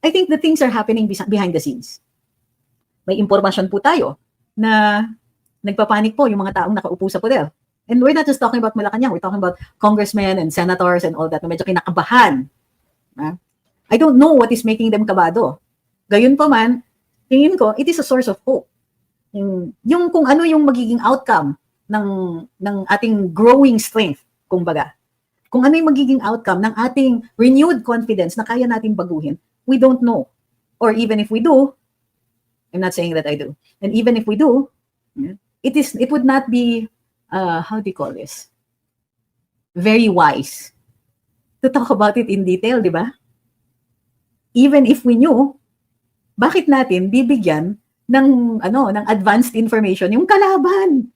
I think the things are happening behind the scenes. May impormasyon po tayo na nagpapanik po yung mga taong nakaupo sa poder. And we're not just talking about Malacanang, we're talking about congressmen and senators and all that na medyo kinakabahan. I don't know what is making them kabado. Gayon pa man, tingin ko, it is a source of hope. Yung kung ano yung magiging outcome ng ating growing strength, kumbaga. Kung ano yung magiging outcome ng ating renewed confidence na kaya natin baguhin, we don't know. Or even if we do, I'm not saying that I do. And even if we do, it would not be, how do you call this? Very wise to talk about it in detail, di ba? Even if we knew, bakit natin bibigyan ng advanced information yung kalaban,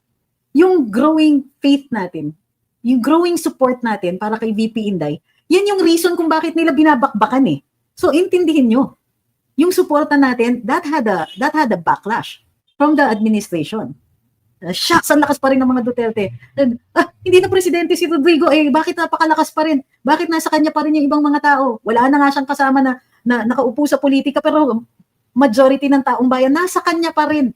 yung growing faith natin, yung growing support natin para kay VP Inday. Yan yung reason kung bakit nila binabakbakan eh. So intindihin nyo, yung suporta natin, that had a backlash from the administration. Shucks, ang lakas pa rin ng mga Duterte. Hindi na presidente si Rodrigo, bakit napakalakas pa rin? Bakit nasa kanya pa rin yung ibang mga tao? Wala na nga siyang kasama na nakaupo sa politika, pero majority ng taong bayan nasa kanya pa rin.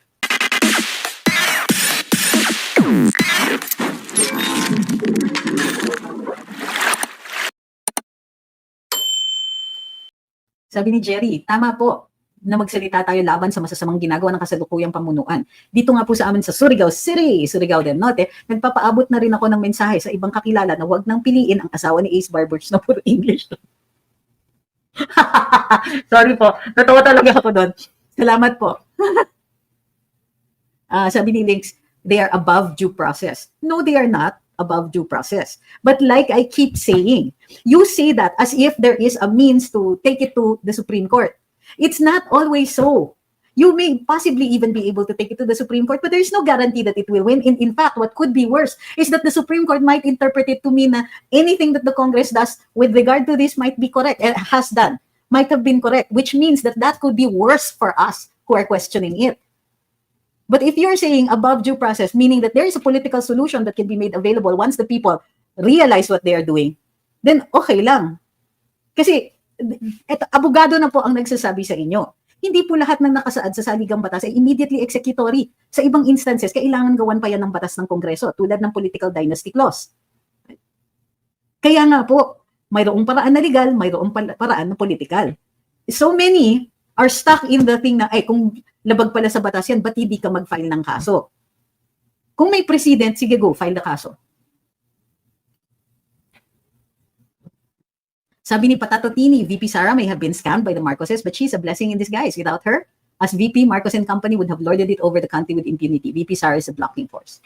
Sabi ni Jerry, tama po na magsalita tayo laban sa masasamang ginagawa ng kasalukuyang pamunuan. Dito nga po sa amin sa Surigao City, Surigao del Norte, nagpapaabot na rin ako ng mensahe sa ibang kakilala na huwag nang piliin ang asawa ni Ace Barbers na puro English. Sorry po, natawa talaga ako doon. Salamat po. Sabi ni Links, they are above due process. No, they are not above due process. But like I keep saying, you say that as if there is a means to take it to the Supreme Court. It's not always so. You may possibly even be able to take it to the Supreme Court, but there's no guarantee that it will win. In fact, what could be worse is that the Supreme Court might interpret it to mean that anything that the Congress does with regard to this might be correct, has done, might have been correct, which means that that could be worse for us who are questioning it. But if you're saying above due process, meaning that there is a political solution that can be made available once the people realize what they are doing, then okay lang. Kasi abogado na po ang nagsasabi sa inyo. Hindi po lahat ng nakasaad sa saligang batas ay immediately executory. Sa ibang instances, kailangan gawan pa yan ng batas ng Kongreso, tulad ng political dynasty clause. Kaya nga po, mayroong paraan na legal, mayroong paraan na political. So many are stuck in the thing na, kung labag pala sa batas yan, ba't hindi ka mag-file ng kaso? Kung may president, sige go, file the kaso. Sabi ni Patato Tini, VP Sara may have been scammed by the Marcoses, but she's a blessing in disguise. Without her, as VP, Marcos and company would have lorded it over the country with impunity. VP Sara is a blocking force.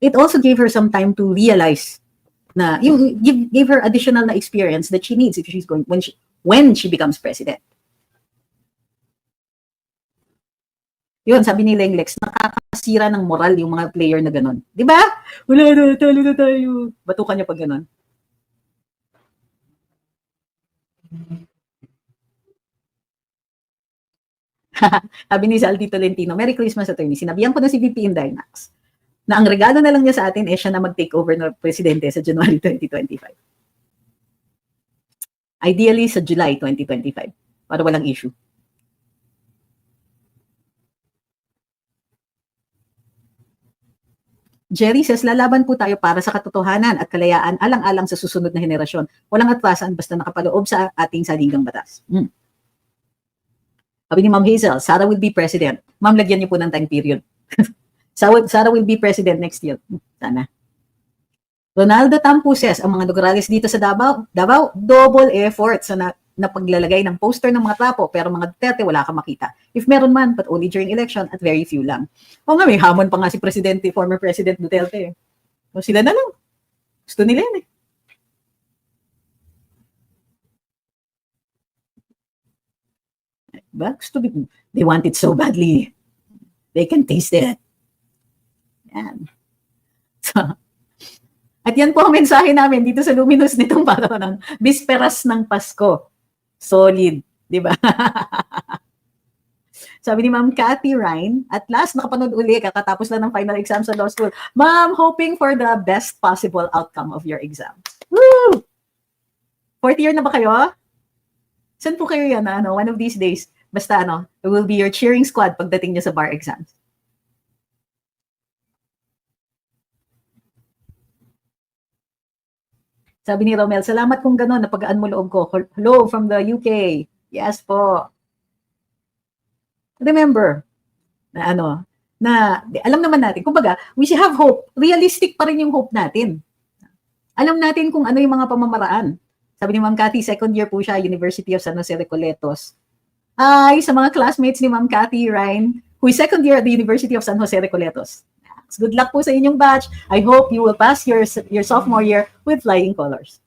It also gave her some time to realize na, gave her additional na experience that she needs if she's going, when she becomes president. Yun, sabi ni Lenglex, nakakasira ng moral yung mga player na ganon. Di ba? Wala na, talo na tayo. Batukan niya pag ganon. Sabi ni Saldi Tolentino, Merry Christmas, attorney. Sinabihan ko na si VP Inday Max na ang regalo na lang niya sa atin siya na mag-take over na presidente sa January 2025. Ideally, sa July 2025. Para walang issue. Jerry says, lalaban po tayo para sa katotohanan at kalayaan alang-alang sa susunod na henerasyon. Walang atrasan basta nakapaloob sa ating saligang batas. Sabi ni Ma'am Hazel, Sara will be president. Ma'am, lagyan niyo po ng time period. Sara will be president next year. Sana. Ronaldo Tampu says, ang mga Nograles dito sa Davao, double effort sa na paglalagay ng poster ng mga trapo, pero mga Duterte wala kang makita. If meron man, but only during election at very few lang. O nga, may hamon pa nga si Presidente, former President Duterte. O sila na lang. Gusto nila yan eh. But they want it so badly. They can taste it. Yan. So, at yan po ang mensahe namin dito sa Luminous nitong paraw ng Bisperas ng Pasko. Solid, di ba? Sabi ni Ma'am Cathy Ryan, at last nakapanood uli, kakatapos lang ng final exam sa law school. Ma'am, hoping for the best possible outcome of your exam. Woo! Fourth year na ba kayo? Saan po kayo yan na one of these days, basta it will be your cheering squad pagdating niya sa bar exams. Sabi ni Romel, salamat kung gano'n, napagaan mo loob ko. Hello from the UK. Yes po. Remember, na na alam naman natin, kumbaga, we should have hope. Realistic pa rin yung hope natin. Alam natin kung ano yung mga pamamaraan. Sabi ni Ma'am Cathy, second year po siya, University of San Jose Recoletos. Ay, sa mga classmates ni Ma'am Cathy Ryan, who is second year at the University of San Jose Recoletos. Good luck po sa inyong batch. I hope you will pass your sophomore year with flying colors.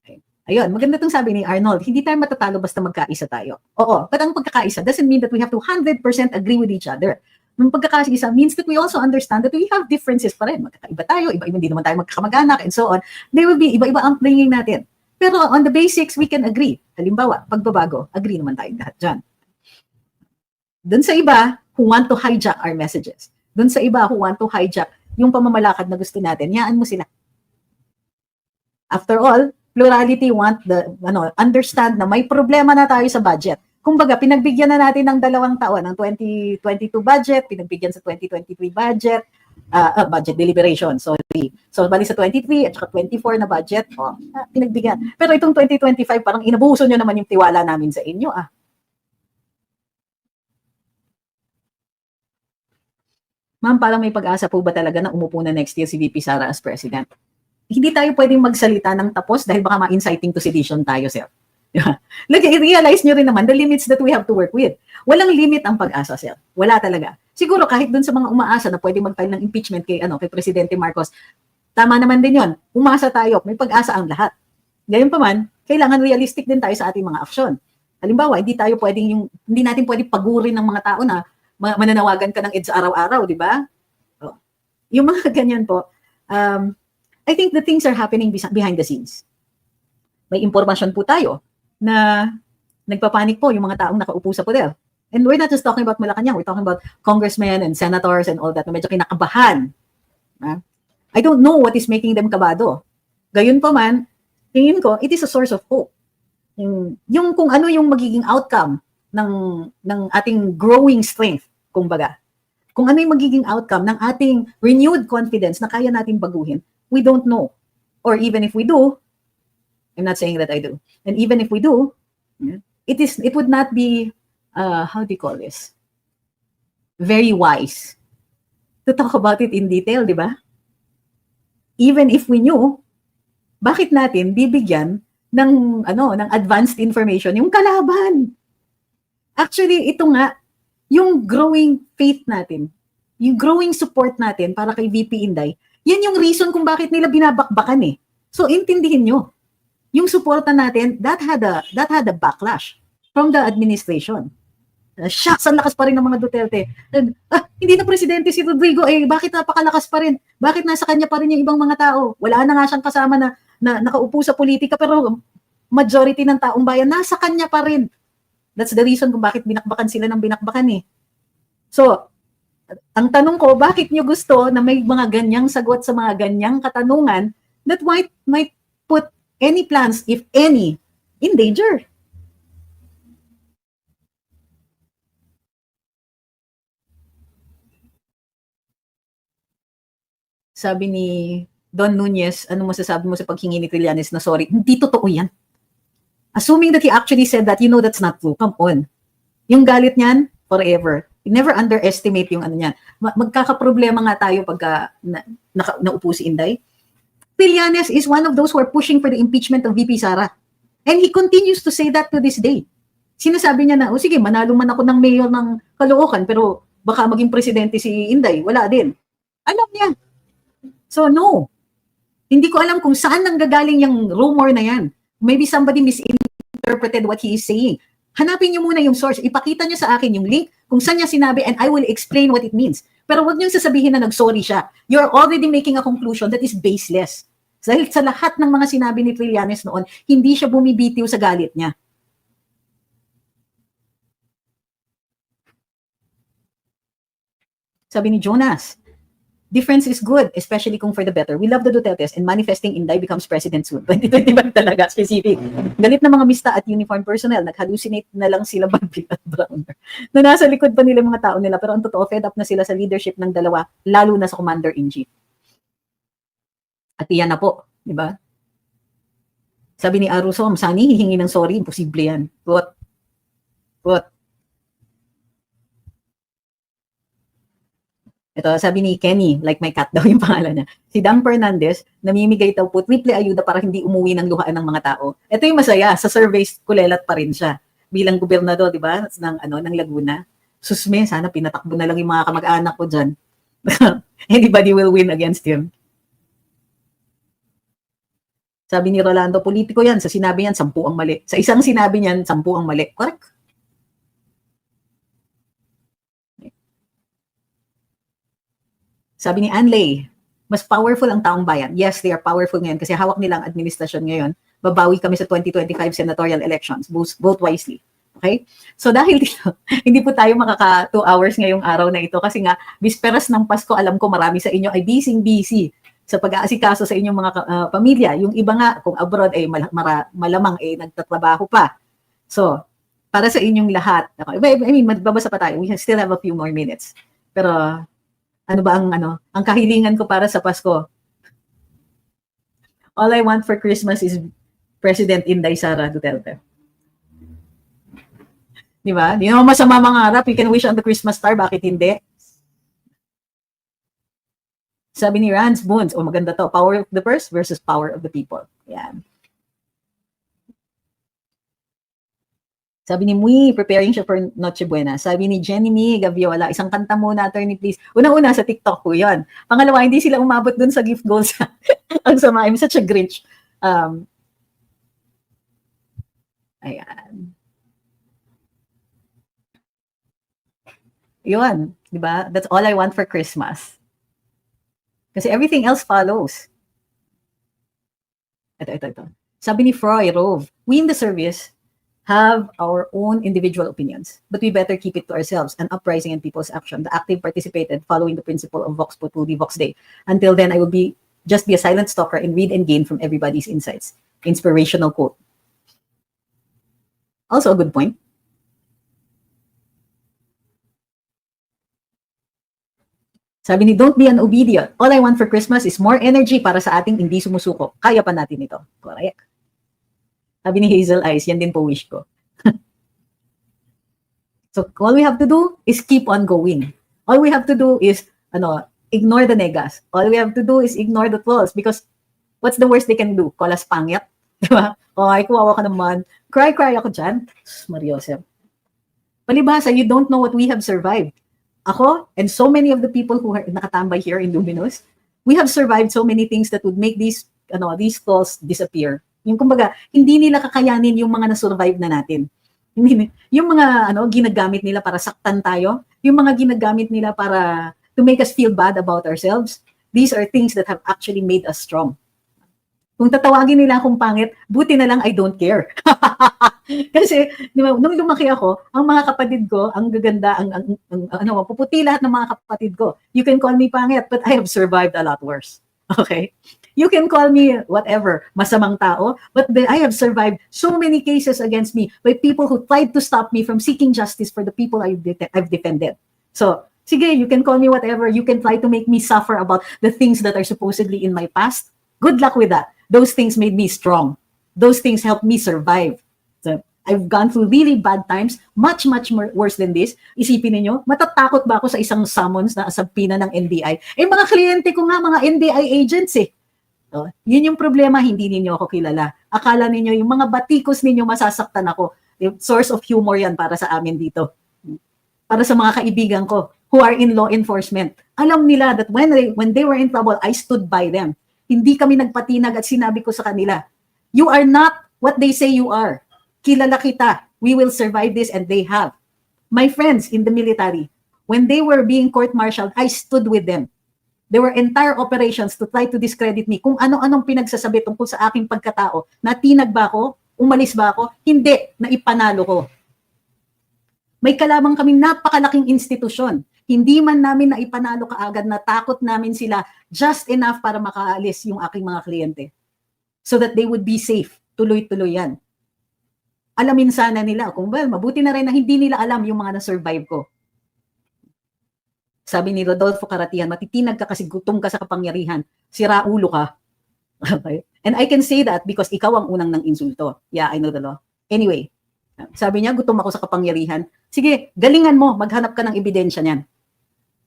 Okay. Ayun, maganda itong sabi ni Arnold, hindi tayo matatalo basta magkaisa tayo. Oo, but ang pagkakaisa doesn't mean that we have to 100% agree with each other. Yung pagkakaisa means that we also understand that we have differences pa rin. Magkakaiba tayo, iba-iba hindi naman tayo magkakamag-anak, and so on. There will be iba-iba ang bringing natin. Pero on the basics, we can agree. Halimbawa, pagbabago, agree naman tayo lahat dyan. Doon sa iba, who want to hijack our messages. Doon sa iba, who want to hijack yung pamamalakad na gusto natin, yaan mo sila. After all, plurality understand na may problema na tayo sa budget. Kumbaga, pinagbigyan na natin ng 2 taon, ng 2022 budget, pinagbigyan sa 2023 budget, budget deliberation, sorry. So, bali sa 23 at saka 24 na budget, pinagbigyan. Pero itong 2025, parang inabuso nyo naman yung tiwala namin sa inyo, Ma'am, parang may pag-asa po ba talaga na umupo na next year si VP Sara as president? Hindi tayo pwedeng magsalita ng tapos dahil baka ma-inciting to sedition tayo, sir. I-realize nyo rin naman the limits that we have to work with. Walang limit ang pag-asa, sir. Wala talaga. Siguro kahit dun sa mga umaasa na pwedeng mag-file ng impeachment kay Presidente Marcos, tama naman din yon. Umasa tayo, may pag-asa ang lahat. Ngayon pa man, kailangan realistic din tayo sa ating mga aksyon. Halimbawa, hindi natin pwedeng pagurin ng mga tao na mananawagan ka ng EDSA araw-araw, di ba? Yung mga ganyan po, I think the things are happening behind the scenes. May impormasyon po tayo na nagpapanik po yung mga taong nakaupo sa poder. And we're not just talking about Malacanang, we're talking about congressmen and senators and all that na medyo kinakabahan. I don't know what is making them kabado. Gayon pa man, tingin ko, it is a source of hope. Yung kung ano yung magiging outcome ng ating growing strength, kumbaga. Kung ano yung magiging outcome ng ating renewed confidence na kaya natin baguhin, we don't know. Or even if we do, I'm not saying that I do. And even if we do, it would not be, how do you call this? Very wise to talk about it in detail, di ba? Even if we knew, bakit natin bibigyan ng advanced information yung kalaban? Actually, ito nga, yung growing faith natin, yung growing support natin para kay VP Inday, yan yung reason kung bakit nila binabakbakan eh. So, intindihin nyo, yung suporta natin, that had a backlash from the administration. Shucks, ang lakas pa rin ng mga Duterte. Hindi na presidente si Rodrigo, bakit napakalakas pa rin? Bakit nasa kanya pa rin yung ibang mga tao? Wala na nga siyang kasama na nakaupo sa politika, pero majority ng taong bayan, nasa kanya pa rin. That's the reason kung bakit binakbakan sila ng binakbakan eh. So, ang tanong ko, bakit nyo gusto na may mga ganyang sagot sa mga ganyang katanungan that might put any plans, if any, in danger? Sabi ni Don Nunez, ano masasabi mo sa paghingi ni Trillanes na sorry? Hindi totoo yan. Assuming that he actually said that, that's not true. Come on. Yung galit niyan, forever. Never underestimate yung niyan. Magkakaproblema nga tayo pagka naupo si Inday. Trillanes is one of those who are pushing for the impeachment of VP Sara. And he continues to say that to this day. Sinasabi niya na, sige, manalo man ako ng mayor ng Caloocan, pero baka maging presidente si Inday. Wala din. Alam niya. So, no. Hindi ko alam kung saan nanggagaling yung rumor na yan. Maybe somebody misinterpreted what he is saying. Hanapin niyo muna yung source. Ipakita niyo sa akin yung link kung saan niya sinabi and I will explain what it means. Pero wag niyo sasabihin na nag-sorry siya. You're already making a conclusion that is baseless. Dahil sa lahat ng mga sinabi ni Trillanes noon, hindi siya bumibitiw sa galit niya. Sabi ni Jonas, difference is good, especially kung for the better. We love the Dutertes and manifesting Inday becomes president soon. 2025 talaga, specific. Galit na mga mista at uniform personnel, nag-hallucinate na lang sila Barbie at Browner. Na nasa likod pa nila mga tao nila, pero ang totoo, fed up na sila sa leadership ng dalawa, lalo na sa Commander-in-Chief. At iyan na po, di ba? Sabi ni Arusom, Sani, hihingi ng sorry, imposible yan. What? Ito, sabi ni Kenny, like my cat daw yung pangalan niya. Si Dang Fernandez, namimigay daw po triple ayuda para hindi umuwi ng luhaan ng mga tao. Ito yung masaya, sa surveys kulelat pa rin siya. Bilang gobernador, di ba, ng Laguna. Susme, sana pinatakbo na lang yung mga kamag-anak ko dyan. Anybody will win against him. Sabi ni Rolando, politiko yan. Sa sinabi niyan, 10 ang mali. Sa isang sinabi niyan, 10 ang mali. Correct. Sabi ni Anley, mas powerful ang taong bayan. Yes, they are powerful ngayon kasi hawak nilang administrasyon ngayon. Babawi kami sa 2025 senatorial elections. Vote wisely. Okay? So dahil dito, hindi po tayo makaka 2 hours ngayong araw na ito kasi nga, bisperas ng Pasko, alam ko marami sa inyo ay busy sa pag-aasikaso sa inyong mga pamilya. Yung iba nga, kung abroad, ay malamang nagtatrabaho pa. So, para sa inyong lahat, I mean, magbabasa pa tayo. We still have a few more minutes. Pero, ano ba ang kahilingan ko para sa Pasko? All I want for Christmas is President Inday Sara Duterte. Di ba? Di naman masama mangarap. You can wish on the Christmas star. Bakit hindi? Sabi ni Rance Boons, maganda to. Power of the purse versus power of the people. Yan. Sabi ni Mui, preparing siya for Noche Buena. Sabi ni Jenny Mi Gaviola, isang kanta muna, attorney please. Una-una sa TikTok ko yun. Pangalawa, hindi sila umabot dun sa gift goals. Ang sama, I'm such a Grinch. Ayan. Yun, di ba? That's all I want for Christmas. Kasi everything else follows. Ito. Sabi ni Froy Rove, we in the service have our own individual opinions, but we better keep it to ourselves. An uprising in people's action. The active participated following the principle of Vox Populi, Vox Dei. Until then, I will just be a silent stalker and read and gain from everybody's insights. Inspirational quote. Also a good point. Sabi ni, don't be an obedient. All I want for Christmas is more energy para sa ating hindi sumusuko. Kaya pa natin ito. Correct. Sabi ni Hazel Eyes, yan din po wish ko. So all we have to do is keep on going. All we have to do is ignore the negas. All we have to do is ignore the trolls because what's the worst they can do? Call us pangit. Diba? Ay, kuwawa ka naman. Cry ako dyan. Mariosep. Palibhasa, you don't know what we have survived. Ako and so many of the people who are nakatambay here in Luminous, we have survived so many things that would make these trolls disappear. Yung kumbaga, hindi nila kakayanin yung mga na-survive na natin. Yung mga ginagamit nila para saktan tayo, yung mga ginagamit nila para to make us feel bad about ourselves, these are things that have actually made us strong. Kung tatawagin nila akong pangit, buti na lang I don't care. Kasi, di ba, nung lumaki ako, ang mga kapatid ko, ang gaganda, puputi lahat ng mga kapatid ko. You can call me pangit, but I have survived a lot worse. Okay? You can call me whatever, masamang tao, but I have survived so many cases against me by people who tried to stop me from seeking justice for the people I've defended. So, sige, you can call me whatever. You can try to make me suffer about the things that are supposedly in my past. Good luck with that. Those things made me strong. Those things helped me survive. So, I've gone through really bad times, much more worse than this. Isipin niyo, matatakot ba ako sa isang summons na sabpina ng NBI? Mga kliyente ko nga, mga NBI agents eh. Yun yung problema, hindi ninyo ako kilala. Akala ninyo, yung mga batikos ninyo, masasaktan ako. Yung source of humor yan para sa amin dito. Para sa mga kaibigan ko who are in law enforcement. Alam nila that when they were in trouble, I stood by them. Hindi kami nagpatinag at sinabi ko sa kanila, you are not what they say you are. Kilala kita. We will survive this, and they have. My friends in the military, when they were being court-martialed, I stood with them. There were entire operations to try to discredit me. Kung ano-anong pinagsasabi tungkol sa aking pagkatao, natinag ba ako? Umalis ba ako? Hindi, naipanalo ko. May kalamang kaming napakalaking institusyon. Hindi man namin na ipanalo kaagad, na takot namin sila just enough para makaalis yung aking mga kliyente. So that they would be safe. Tuloy-tuloy yan. Alamin sana nila kung mabuti na rin na hindi nila alam yung mga na-survive ko. Sabi ni Rodolfo Caratian, matitinag ka kasi gutom ka sa kapangyarihan. Sira ulo ka. Okay? And I can say that because ikaw ang unang nang insulto. Yeah, I know the law. Anyway, sabi niya, gutom ako sa kapangyarihan. Sige, galingan mo, maghanap ka ng ebidensya niyan.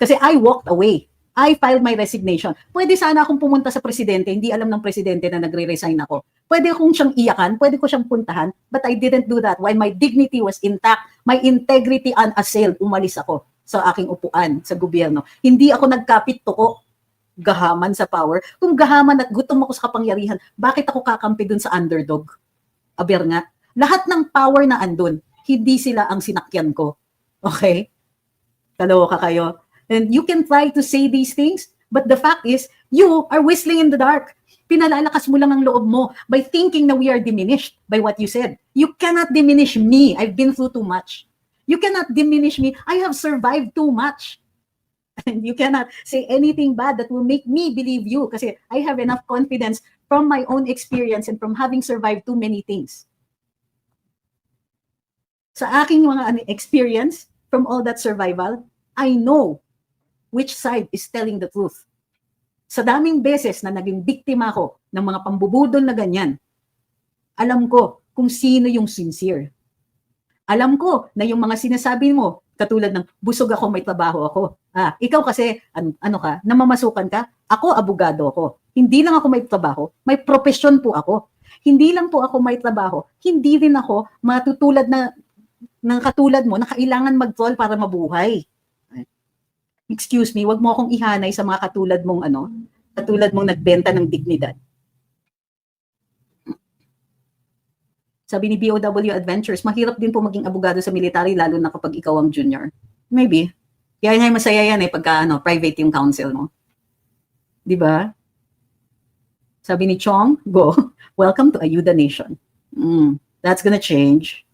Kasi I walked away. I filed my resignation. Pwede sana akong pumunta sa presidente, hindi alam ng presidente na nagre-resign ako. Pwede akong siyang iyakan, pwede ko siyang puntahan, but I didn't do that. While my dignity was intact, my integrity unassailed, umalis ako sa aking upuan sa gobyerno. Hindi ako nagkapit toko, gahaman sa power. Kung gahaman at gutom ako sa kapangyarihan, bakit ako kakampi dun sa underdog? Aber nga. Lahat ng power na andun, hindi sila ang sinakyan ko. Okay? Kaloka kayo. And you can try to say these things, but the fact is, you are whistling in the dark. Pinalalakas mo lang ang loob mo by thinking na we are diminished by what you said. You cannot diminish me. I've been through too much. You cannot diminish me. I have survived too much. And you cannot say anything bad that will make me believe you kasi I have enough confidence from my own experience and from having survived too many things. Sa aking mga experience from all that survival, I know which side is telling the truth. Sa daming beses na naging biktima ko ng mga pambubudol na ganyan, alam ko kung sino yung sincere. Alam ko na yung mga sinasabi mo, katulad ng busog ako, may trabaho ako. Ikaw kasi, ano ka, namamasukan ka, ako abogado ako. Hindi lang ako may trabaho, may profesyon po ako. Hindi lang po ako may trabaho, hindi rin ako matutulad na ng katulad mo na kailangan mag-troll para mabuhay. Excuse me, wag mo akong ihanay sa mga katulad mong katulad mong nagbenta ng dignidad. Sabi ni BOW Adventures, mahirap din po maging abogado sa military lalo na kapag ikaw ang junior. Maybe. Kaya nga masaya yan pagka private yung counsel mo. 'Di ba? Sabi ni Chong, go. Welcome to Ayuda Nation. That's gonna change.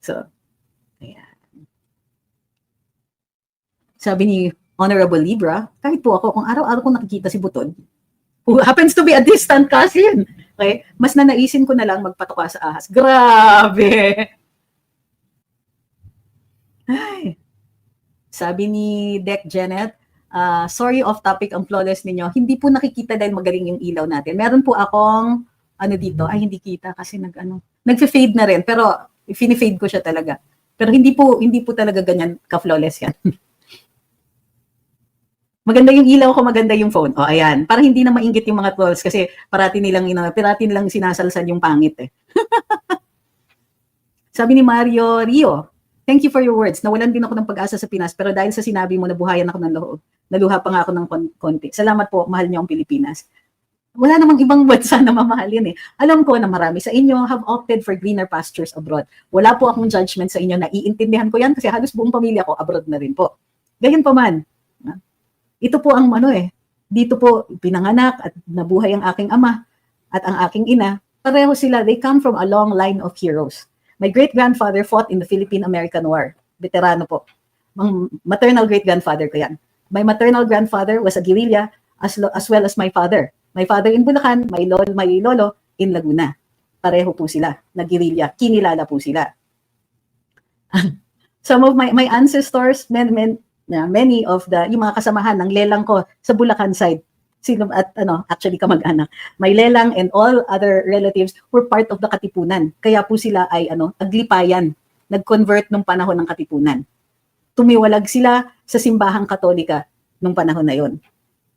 So, ayan. Sabi ni Honorable Libra, kahit po ako, kung araw-araw ko nakikita si Butod, who happens to be a distant cousin, okay, mas nanaisin ko na lang magpatuka sa ahas. Grabe! Ay. Sabi ni Dec Janet, sorry off topic ang flawless ninyo. Hindi po nakikita dahil magaling yung ilaw natin. Meron po akong, dito, hindi kita kasi nagfe-fade na rin, pero fini-fade ko siya talaga. Pero hindi po talaga ganyan ka-flawless yan. Maganda yung ilaw ko, maganda yung phone. Ayan. Para hindi na mainggit yung mga trolls kasi parati nilang sinasalsan yung pangit Sabi ni Mario Rio, thank you for your words. Nawalan din ako ng pag-asa sa Pinas pero dahil sa sinabi mo, nabuhayan ako ng loob. Naluha pa nga ako ng konti. Salamat po, mahal niyo ang Pilipinas. Wala namang ibang bansa na mamahalin Alam ko na marami sa inyo have opted for greener pastures abroad. Wala po akong judgment sa inyo. Naiintindihan ko yan kasi halos buong pamilya ko abroad na rin po. Gayon pa man. Ito po ang dito po pinanganak at nabuhay ang aking ama at ang aking ina. Pareho sila, they come from a long line of heroes. My great-grandfather fought in the Philippine-American War. Veterano po. Maternal great-grandfather ko yan. My maternal grandfather was a guerrilla as well as my father. My father in Bulacan, my lolo in Laguna. Pareho po sila, nag-guerrilla. Kinilala po sila. Some of my ancestors, many of yung mga kasamahan ng lelang ko sa Bulacan side, actually kamag-anak. My lelang and all other relatives were part of the Katipunan. Kaya po sila ay naglipayan, nag-convert nung panahon ng Katipunan. Tumiwalag sila sa simbahang Katolika nung panahon na yon.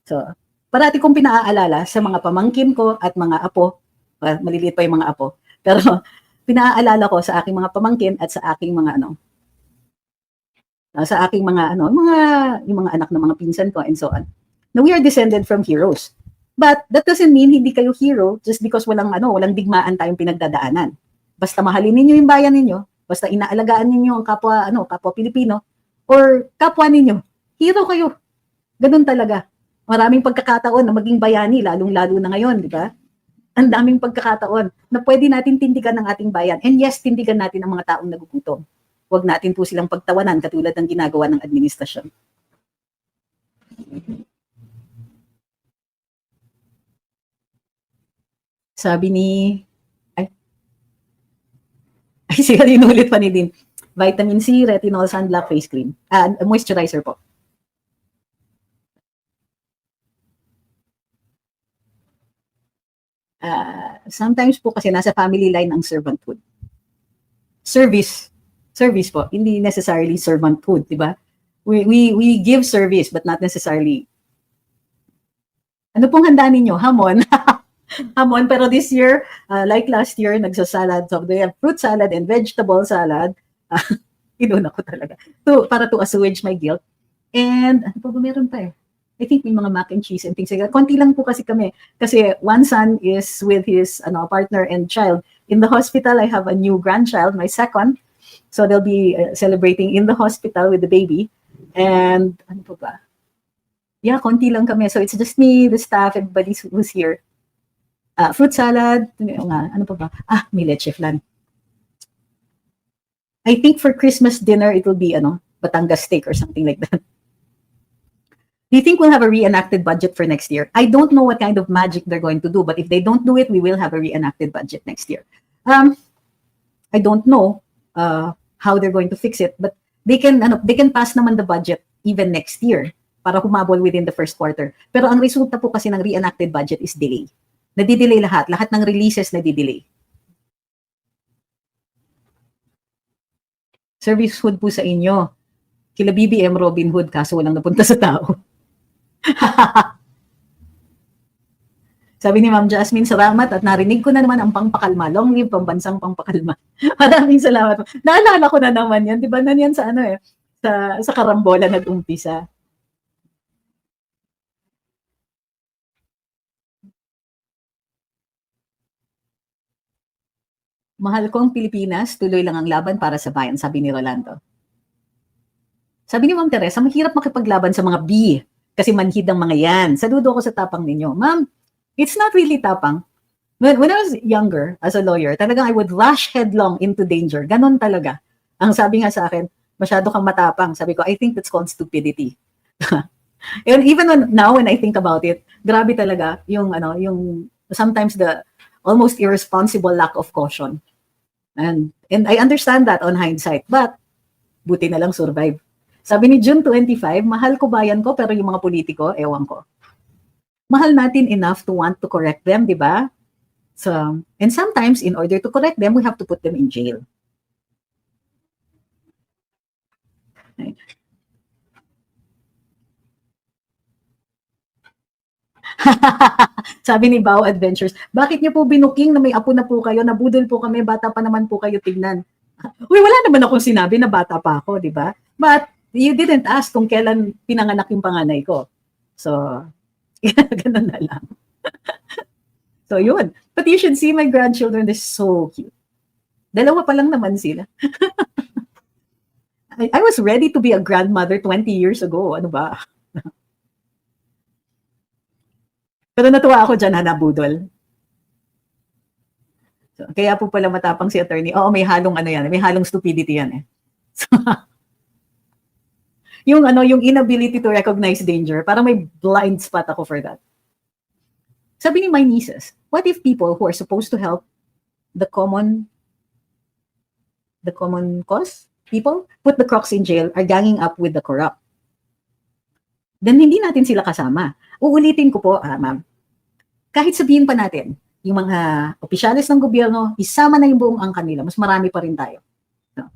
So, parati kong pinaaalala sa mga pamangkin ko at mga apo, maliliit pa yung mga apo, pero pinaaalala ko sa aking mga pamangkin at sa aking mga yung mga anak ng mga pinsan ko and so on. Now, we are descended from heroes. But that doesn't mean hindi kayo hero just because walang digmaan tayong pinagdadaanan. Basta mahalin ninyo yung bayan ninyo, basta inaalagaan ninyo ang kapwa Pilipino or kapwa ninyo, hero kayo. Ganun talaga. Maraming pagkakataon na maging bayani, lalong-lalo na ngayon, di ba? Ang daming pagkakataon na pwede natin tindigan ng ating bayan. And yes, tindigan natin ang mga taong nagugutom. Huwag natin po silang pagtawanan katulad ng ginagawa ng administrasyon. Sabi ni, ay siya inulit pa ni Din. Vitamin C, retinol, sunblock, face cream. Moisturizer po. Sometimes po kasi nasa family line ang servanthood. Service po, hindi necessarily servanthood, di ba? We give service but not necessarily. Ano pong handa ninyo? Hamon. Hamon, pero this year, like last year, nagsasalad. So they have fruit salad and vegetable salad. Inuna ko talaga. Para to assuage my guilt. And ano pa ba meron pa eh? I think may mga mac and cheese and things like that. Konti lang po kasi kami. Kasi one son is with his partner and child. In the hospital, I have a new grandchild, my second. So they'll be celebrating in the hospital with the baby. And ano pa ba? Yeah, konti lang kami. So it's just me, the staff, everybody who's here. Fruit salad. Ano pa ba? May leche flan. I think for Christmas dinner, it will be Batangas steak or something like that. Do you think we'll have a reenacted budget for next year? I don't know what kind of magic they're going to do, but if they don't do it, we will have a reenacted budget next year. I don't know how they're going to fix it, but they can pass naman the budget even next year para humabol within the first quarter. Pero ang resulta po kasi ng reenacted budget is delay. Nadidelay lahat ng releases nadidelay. Service hood po sa inyo. Kila BBM Robin Hood kaso walang napunta sa tao. Sabi ni Ma'am Jasmine, salamat at narinig ko na naman ang pangpakalma. Long live pambansang pangpakalma. Maraming salamat. Naalala ko na naman yan. Di ba nanyan sa sa karambola nag-umpisa. Mahal kong Pilipinas, tuloy lang ang laban para sa bayan, sabi ni Rolando. Sabi ni Ma'am Teresa, mahirap makipaglaban sa mga B kasi manhid ang mga yan. Saludo ko sa tapang ninyo. Ma'am, it's not really tapang. When I was younger, as a lawyer, talagang I would rush headlong into danger. Ganon talaga. Ang sabi nga sa akin, masyado kang matapang. Sabi ko, I think that's called stupidity. And even now when I think about it, grabe talaga yung sometimes the almost irresponsible lack of caution. And I understand that on hindsight, but buti na lang survive. Sabi ni June 25, mahal ko bayan ko pero yung mga politiko, ewan ko. Mahal natin enough to want to correct them, di ba? So, and sometimes in order to correct them, we have to put them in jail. Right. Sabi ni Bao Adventures, bakit niyo po binuking na may apo na po kayo, nabudol po kami, bata pa naman po kayo tignan. Uy, wala naman akong sinabi na bata pa ako, di ba? But you didn't ask kung kailan pinanganak yung panganay ko. So, ganun na lang. So, yun. But you should see my grandchildren. They're so cute. Dalawa pa lang naman sila. I was ready to be a grandmother 20 years ago. Ano ba? Pero natuwa ako dyan, Budol. So, kaya po pala matapang si attorney. Oo, may halong yan. May halong stupidity yan eh. So, yung inability to recognize danger, parang may blind spot ako for that. Sabi ni my nieces, what if people who are supposed to help the common cause people put the crooks in jail are ganging up with the corrupt? Then hindi natin sila kasama. Uulitin ko po, ma'am. Kahit sabihin pa natin, yung mga opisyalis ng gobyerno, isama na yung buong angkan nila, mas marami pa rin tayo. No?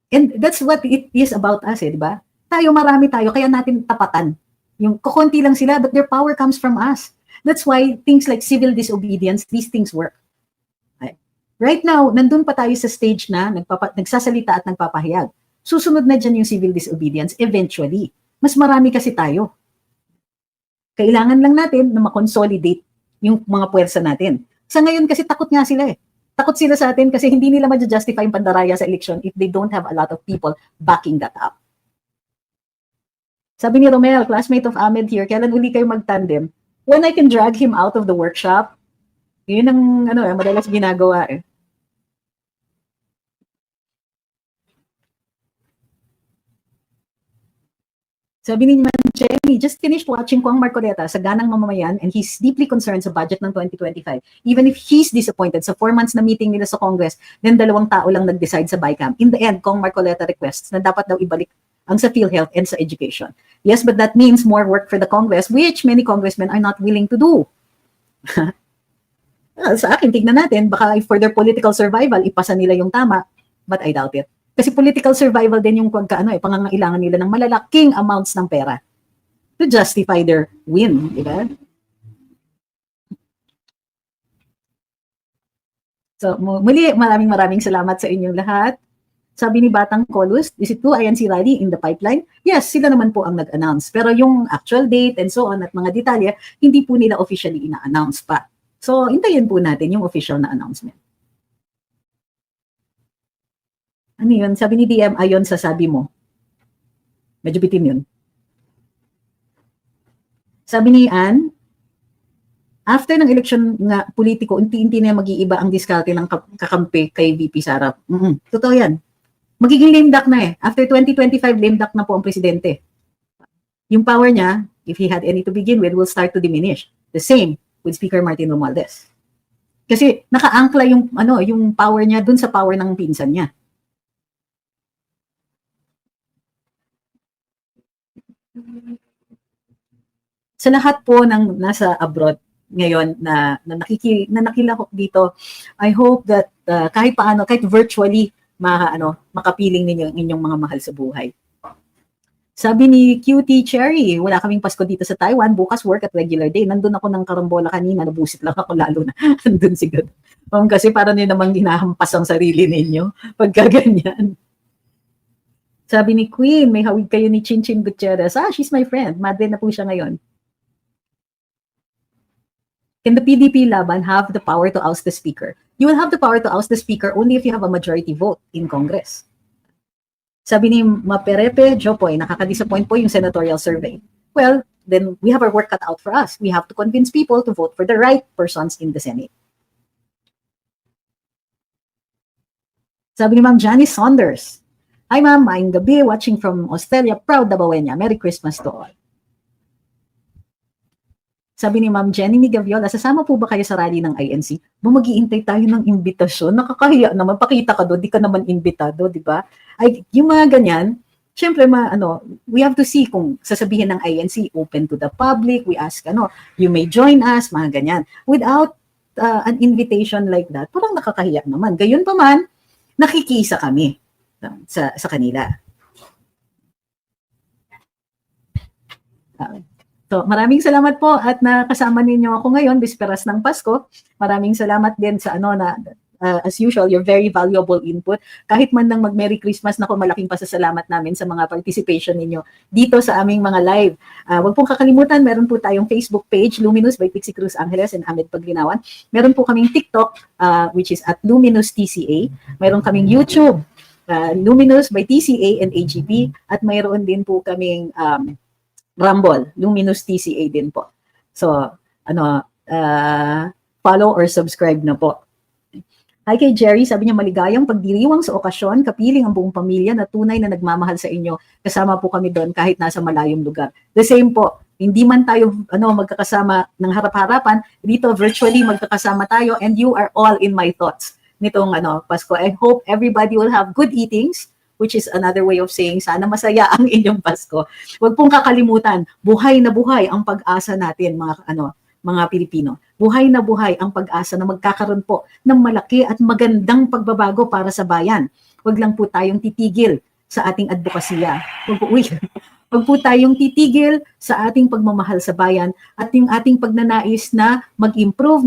And that's what it is about us, di ba? Marami tayo, kaya natin tapatan. Yung kukunti lang sila, but their power comes from us. That's why things like civil disobedience, these things work. Right now, nandun pa tayo sa stage na nagsasalita at nagpapahayag. Susunod na dyan yung civil disobedience eventually. Mas marami kasi tayo. Kailangan lang natin na makonsolidate yung mga puwersa natin. Sa ngayon kasi takot nga sila eh. Takot sila sa atin kasi hindi nila ma-justify yung pandaraya sa election if they don't have a lot of people backing that up. Sabi ni Romel, classmate of Ahmed here, kailan uli kayo mag-tandem? When I can drag him out of the workshop, Yun ang madalas ginagawa eh. Sabi ni Ma'am Jenny, just finished watching Kwang Marcoleta sa Ganang Mamamayan and he's deeply concerned sa budget ng 2025. Even if he's disappointed sa 4 months na meeting nila sa Congress, then 2 tao lang nag-decide sa BICAM. In the end, Kwang Marcoleta requests na dapat daw ibalik ang sa PhilHealth and sa education. Yes, but that means more work for the Congress, which many congressmen are not willing to do. Sa akin, tignan natin, baka for their political survival, ipasa nila yung tama, but I doubt it. Kasi political survival din yung pangangailangan nila ng malalaking amounts ng pera to justify their win, di ba? So, muli, maraming salamat sa inyong lahat. Sabi ni Batang Colus, is it true INC rally in the pipeline? Yes, sila naman po ang nag-announce. Pero yung actual date and so on at mga detalye, hindi po nila officially ina-announce pa. So, hintayin po natin yung official na announcement. Ano yun? Sabi ni DM, ayon sa sabi mo. Medyo bitin yun. Sabi ni Ann, after ng election nga politiko, unti-unti na mag-iiba ang diskarte ng kakampi kay VP Sara. Totoo yan. Magiging lame duck na eh. After 2025, lame duck na po ang presidente. Yung power niya, if he had any to begin with, will start to diminish. The same with Speaker Martin Romualdez. Kasi nakaangkla yung power niya dun sa power ng pinsan niya. Sa lahat po ng nasa abroad ngayon na nakilahok dito, I hope that kahit paano, kahit virtually, makapiling ninyo ang inyong mga mahal sa buhay. Sabi ni Cutie Cherry, wala kaming Pasko dito sa Taiwan, bukas work at regular day. Nandun ako ng karambola kanina, nabusit lang ako lalo na. Nandun siguro. Kasi parang nyo namang ginahampas ang sarili ninyo pagka ganyan. Sabi ni Queen, may hawig kayo ni Chinchin Gutierrez. She's my friend. Madre na po siya ngayon. Can the PDP laban have the power to oust the speaker? You will have the power to oust the speaker only if you have a majority vote in Congress. Sabi ni Maperepe Jopoy, nakaka-disappoint po yung senatorial survey. Well, then we have our work cut out for us. We have to convince people to vote for the right persons in the Senate. Sabi ni Ma'am Janice Saunders, hi ma'am, maayong gabi, watching from Australia, proud Dabawenya. Merry Christmas to all. Sabi ni Ma'am Jenny Gaviola, sasama po ba kayo sa rally ng INC? Mag-iintay tayo ng imbitasyon. Nakakahiya naman, pakita ka doon, di ka naman imbitado, di ba? Ay, yung mga ganyan, syempre, we have to see kung sasabihin ng INC, open to the public, we ask, you may join us, mga ganyan. Without an invitation like that, parang nakakahiya naman. Gayon pa man, nakikisa kami sa kanila. So, maraming salamat po at nakasama ninyo ako ngayon, bisperas ng Pasko. Maraming salamat din sa as usual, your very valuable input. Kahit man lang mag-Merry Christmas, malaking pasasalamat namin sa mga participation ninyo dito sa aming mga live. Huwag pong kakalimutan, meron po tayong Facebook page, Luminous by Pixie Cruz Angeles and Ahmed Paglinawan. Meron po kaming TikTok, which is at Luminous TCA. Meron kaming YouTube, Luminous by TCA and AGP. At mayroon din po kaming Rumble, Luminous TCA din po. So, follow or subscribe na po. Hi kay Jerry, sabi niya maligayang pagdiriwang sa okasyon, kapiling ang buong pamilya na tunay na nagmamahal sa inyo. Kasama po kami doon kahit nasa malayong lugar. The same po, hindi man tayo magkakasama ng harap-harapan, dito virtually magkakasama tayo and you are all in my thoughts nitong Pasko. I hope everybody will have good eatings, which is another way of saying sana masaya ang inyong Pasko. Huwag pong kakalimutan, buhay na buhay ang pag-asa natin mga Pilipino. Buhay na buhay ang pag-asa na magkakaroon po ng malaki at magandang pagbabago para sa bayan. Huwag lang po tayong titigil sa ating advokasya. Huwag po tayong titigil sa ating pagmamahal sa bayan at yung ating pagnanais na mag-improve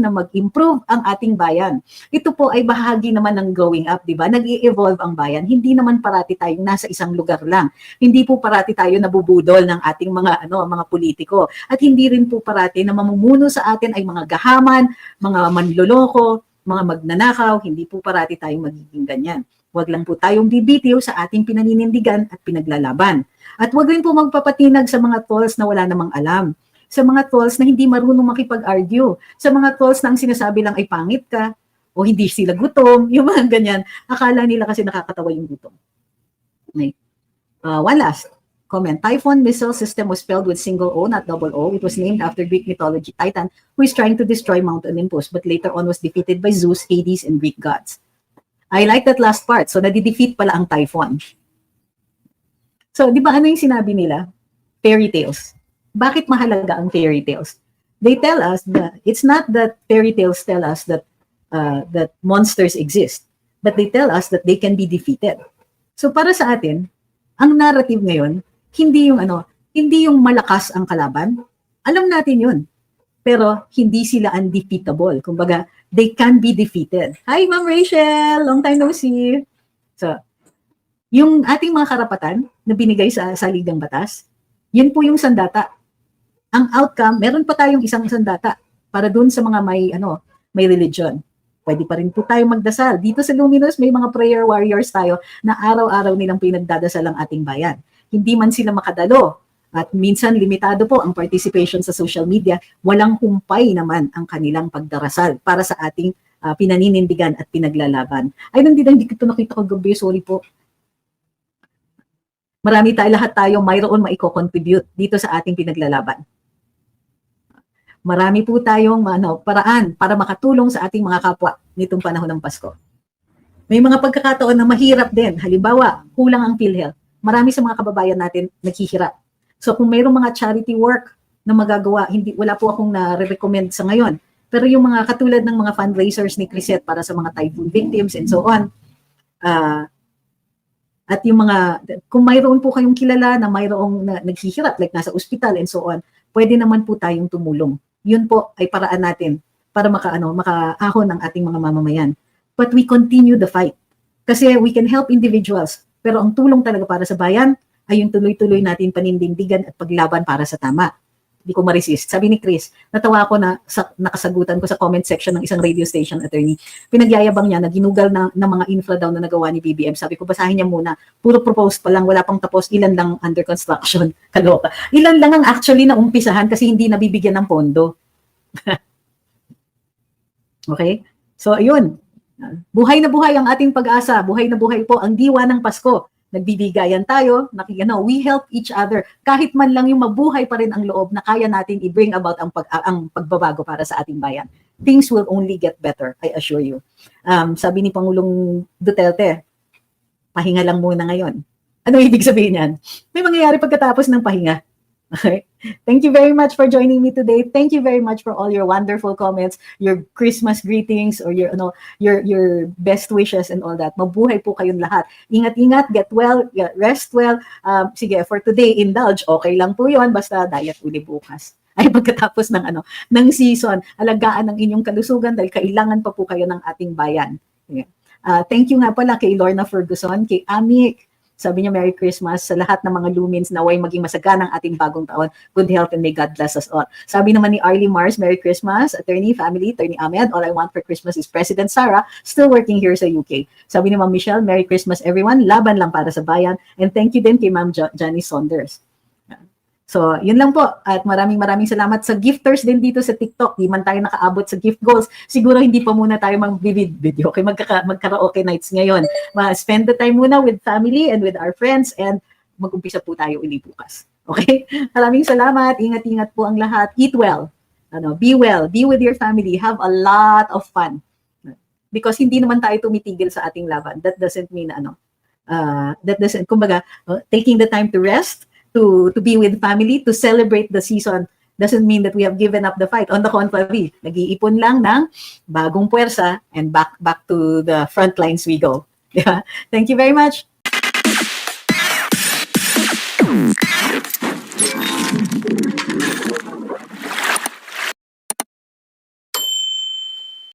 ang ating bayan. Ito po ay bahagi naman ng growing up, di ba? Nag-i-evolve ang bayan. Hindi naman parati tayong nasa isang lugar lang. Hindi po parati tayo nabubudol ng ating mga politiko. At hindi rin po parati na mamumuno sa atin ay mga gahaman, mga manloloko, mga magnanakaw. Hindi po parati tayong magiging ganyan. Huwag lang po tayong bibitiw sa ating pinaninindigan at pinaglalaban. At huwag rin po magpapatinag sa mga trolls na wala namang alam. sa mga trolls na hindi marunong makipag-argue, sa mga trolls na ang sinasabi lang ay pangit ka, o hindi sila gutom, yung mga ganyan. Akala nila kasi nakakatawa yung gutom. Okay. One last comment. Typhon missile system was spelled with single O, not double O. It was named after Greek mythology Titan, who is trying to destroy Mount Olympus, but later on was defeated by Zeus, Hades, and Greek gods. I like that last part. So, nadi-defeat pala ang Typhon. So, di ba ano yung sinabi nila? Fairy tales. Bakit mahalaga ang fairy tales? They tell us that it's not that fairy tales tell us that that monsters exist, but they tell us that they can be defeated. So para sa atin, ang narrative ngayon, hindi yung malakas ang kalaban. Alam natin yun. Pero hindi sila undefeatable. Kumbaga, they can be defeated. Hi, Ma'am Rachel! Long time no see. So, yung ating mga karapatan na binigay sa saligang batas, yun po yung sandata. Ang outcome, meron pa tayong isang sandata para dun sa mga may religion. Pwede pa rin po tayo magdasal. Dito sa Luminous, may mga prayer warriors tayo na araw-araw nilang pinagdadasal ang ating bayan. Hindi man sila makadalo at minsan limitado po ang participation sa social media, walang humpay naman ang kanilang pagdarasal para sa ating pinaninindigan at pinaglalaban. Ay, hindi ko ito nakita kagabi, sorry po. Marami lahat tayo mayroon maiko-contribute dito sa ating pinaglalaban. Marami po tayong paraan para makatulong sa ating mga kapwa nitong panahon ng Pasko. May mga pagkakataon na mahirap din. Halimbawa, kulang ang PhilHealth. Marami sa mga kababayan natin naghihirap. So kung mayroong mga charity work na magagawa, wala po akong na-recommend sa ngayon. Pero yung mga katulad ng mga fundraisers ni Crisette para sa mga typhoon victims and so on, at yung kung mayroon po kayong kilala na mayroong naghihirap, like nasa ospital and so on, pwede naman po tayong tumulong. Yun po ay paraan natin para makaahon ang ating mga mamamayan. But we continue the fight. Kasi we can help individuals, pero ang tulong talaga para sa bayan ay yung tuloy-tuloy natin panindigan at paglaban para sa tama. Hindi ko ma-resist. Sabi ni Chris, natawa ako na nakasagutan ko sa comment section ng isang radio station attorney. Pinagyayabang niya na ginugal ng mga infra daw na nagawa ni BBM. Sabi ko, basahin niya muna. Puro proposed pa lang, wala pang tapos, ilan lang under construction. Kaloka. Ilan lang ang actually na umpisahan kasi hindi nabibigyan ng pondo. Okay? So, ayun. Buhay na buhay ang ating pag-asa. Buhay na buhay po ang diwa ng Pasko. Nagbibigayan tayo, we help each other. Kahit man lang yung mabuhay pa rin ang loob na kaya natin i-bring about ang pagbabago para sa ating bayan. Things will only get better, I assure you. Sabi ni Pangulong Duterte, pahinga lang muna ngayon. Ano ibig sabihin yan? May mangyayari pagkatapos ng pahinga. Okay. Thank you very much for joining me today. Thank you very much for all your wonderful comments, your Christmas greetings, or your best wishes and all that. Mabuhay po kayong lahat. Ingat-ingat, get well, rest well. Sige, for today, indulge. Okay lang po 'yon, basta diet uli bukas. Ay pagkatapos ng season, alagaan ang inyong kalusugan dahil kailangan pa po kayo ng ating bayan. Thank you nga pala kay Lorna Ferguson, kay Amik. Sabi niya, Merry Christmas sa lahat ng mga Lumins, naway maging masaganang ating bagong taon. Good health and may God bless us all. Sabi naman ni Arlie Mars, Merry Christmas, attorney, family, attorney Ahmed. All I want for Christmas is President Sara, still working here sa UK. Sabi ni Ma'am Michelle, Merry Christmas everyone, laban lang para sa bayan. And thank you din kay Ma'am Johnny Saunders. So, yun lang po. At maraming salamat sa gifters din dito sa TikTok. Di man tayo nakaabot sa gift goals. Siguro hindi pa muna tayo mag-video. Okay, magkaraoke nights ngayon. Spend the time muna with family and with our friends and mag-umpisa po tayo uli bukas. Okay? Maraming salamat. Ingat-ingat po ang lahat. Eat well. Be well. Be with your family. Have a lot of fun. Because hindi naman tayo tumitigil sa ating laban. That doesn't mean kumbaga, taking the time to rest, to be with family, to celebrate the season doesn't mean that we have given up the fight. On the contrary, nag-iipon lang ng bagong puwersa and back to the front lines we go. Yeah. Thank you very much.